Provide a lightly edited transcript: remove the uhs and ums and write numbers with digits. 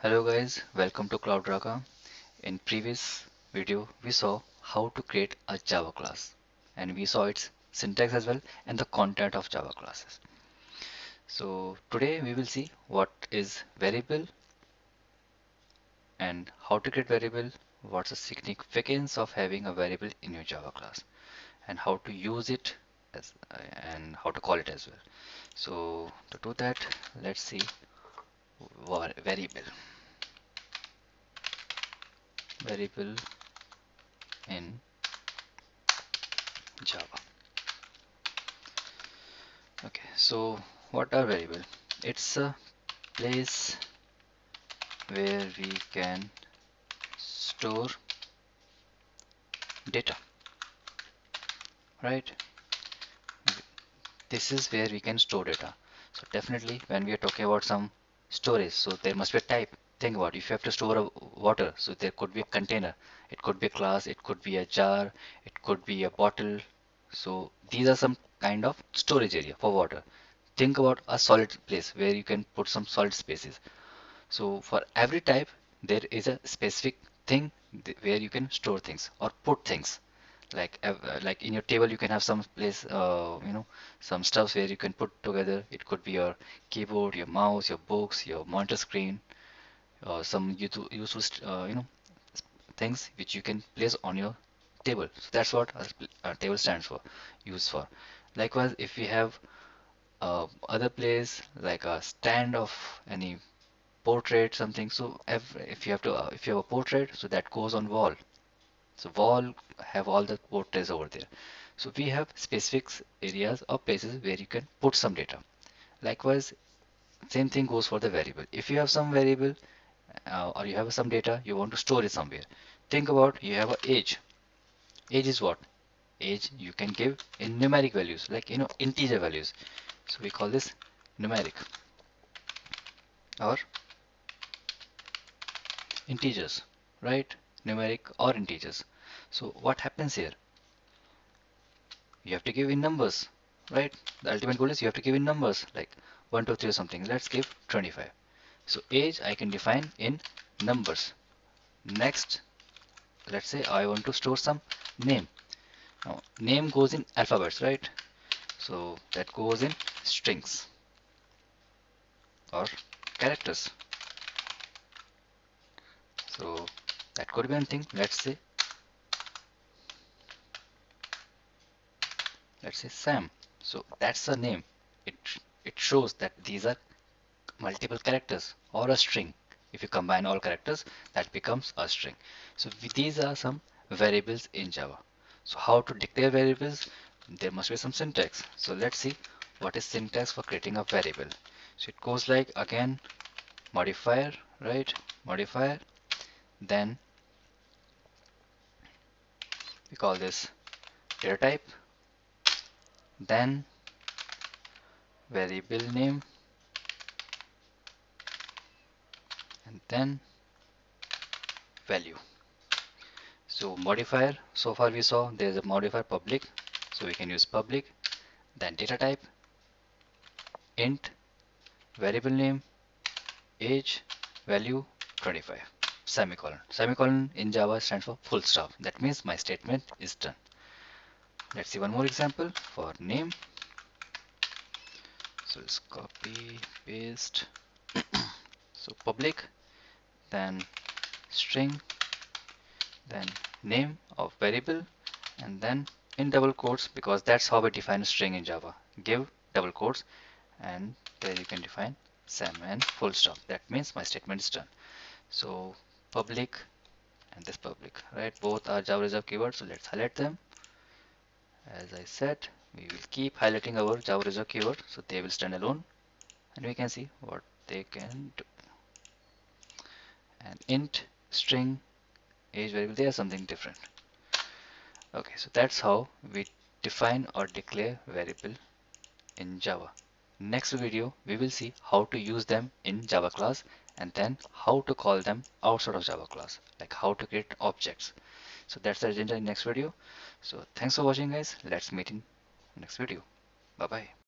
Hello guys, welcome to CloudRaga. In previous video, we saw how to create a Java class and we saw its syntax as well and the content of Java classes. So today we will see what is variable and how to create variable, what's the significance of having a variable in your Java class and how to use it and how to call it as well. So to do that, let's see variable in Java. Okay, so what are variable? It's a place where we can store data, right? This is where we can store data. So definitely when we are talking about some storage, so there must be a type. Think about it. If you have to store a water, so there could be a container, it could be a glass, it could be a jar, it could be a bottle. So these are some kind of storage area for water. Think about a solid place where you can put some solid spaces. So for every type, there is a specific thing where you can store things or put things. Like in your table, you can have some place, some stuffs where you can put together. It could be your keyboard, your mouse, your books, your monitor screen, or some useful, things which you can place on your table. So that's what a table stands for, used for. Likewise, if we have other place like a stand of any portrait something, so if you have to if you have a portrait, so that goes on wall, so wall have all the portraits over there. So we have specific areas or places where you can put some data. Likewise, same thing goes for the variable. If you have some variable or you have some data you want to store it somewhere, think about you have a age is what? Age you can give in numeric values, like integer values. So we call this numeric or integers, right? Numeric or integers. So what happens here? You have to give in numbers, right? The ultimate goal is you have to give in numbers like 1, 2, 3 or something. Let's give 25. So age I can define in numbers. Next, let's say I want to store some name. Now, name goes in alphabets, right? So that goes in strings or characters. So that could be anything. Let's say Sam. So that's a name. It it shows that these are multiple characters or a string. If you combine all characters, that becomes a string. So these are some variables in Java. So how to declare variables? There must be some syntax. So let's see what is syntax for creating a variable. So it goes like again modifier, right? Modifier, then we call this data type, then variable name, and then value. So modifier, so far we saw there is a modifier public, so we can use public, then data type, int, variable name, age, value 25, semicolon. Semicolon in Java stands for full stop. That means my statement is done. Let's see one more example for name. So let's copy, paste. So public, then string, then name of variable, and then in double quotes, because that's how we define a string in Java. Give double quotes, and there you can define Sam and full stop. That means my statement is done. So public and this public, right? Both are Java Reserve keywords. So let's highlight them. As I said, we will keep highlighting our Java Reserve keyword, so they will stand alone, and we can see what they can do. And int, string, age variable, they are something different. Okay, so that's how we define or declare variable in Java. Next video, we will see how to use them in Java class and then how to call them outside of Java class, like how to create objects. So that's the agenda in next video. So thanks for watching guys. Let's meet in next video. Bye bye.